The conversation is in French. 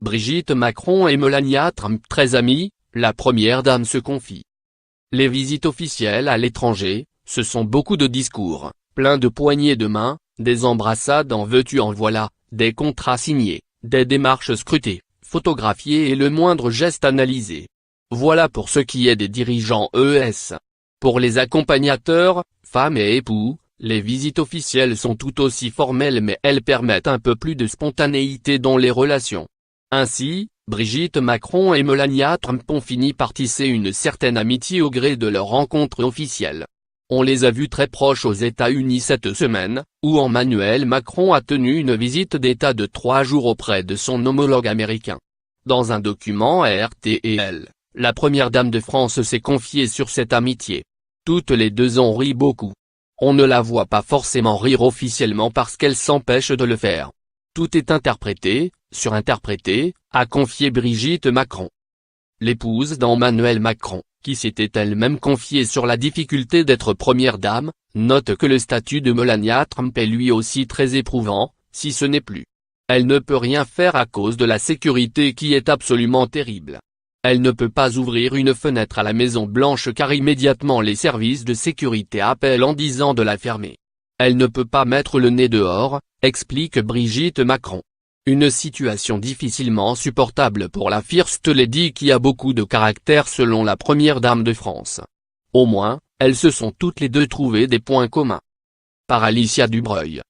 Brigitte Macron et Melania Trump très amies, la première dame se confie. Les visites officielles à l'étranger, ce sont beaucoup de discours, plein de poignées de main, des embrassades en veux-tu en voilà, des contrats signés, des démarches scrutées, photographiées et le moindre geste analysé. Voilà pour ce qui est des dirigeants ES. Pour les accompagnateurs, femmes et époux, les visites officielles sont tout aussi formelles mais elles permettent un peu plus de spontanéité dans les relations. Ainsi, Brigitte Macron et Melania Trump ont fini par tisser une certaine amitié au gré de leur rencontre officielle. On les a vus très proches aux États-Unis cette semaine, où Emmanuel Macron a tenu une visite d'État de 3 jours auprès de son homologue américain. Dans un document RTL, la première dame de France s'est confiée sur cette amitié. Toutes les deux ont ri beaucoup. On ne la voit pas forcément rire officiellement parce qu'elle s'empêche de le faire. Tout est interprété, surinterprété, a confié Brigitte Macron. L'épouse d'Emmanuel Macron, qui s'était elle-même confiée sur la difficulté d'être première dame, note que le statut de Melania Trump est lui aussi très éprouvant, si ce n'est plus. Elle ne peut rien faire à cause de la sécurité qui est absolument terrible. Elle ne peut pas ouvrir une fenêtre à la Maison Blanche car immédiatement les services de sécurité appellent en disant de la fermer. Elle ne peut pas mettre le nez dehors, explique Brigitte Macron. Une situation difficilement supportable pour la First Lady qui a beaucoup de caractère selon la première dame de France. Au moins, elles se sont toutes les deux trouvées des points communs. Par Alicia Dubreuil.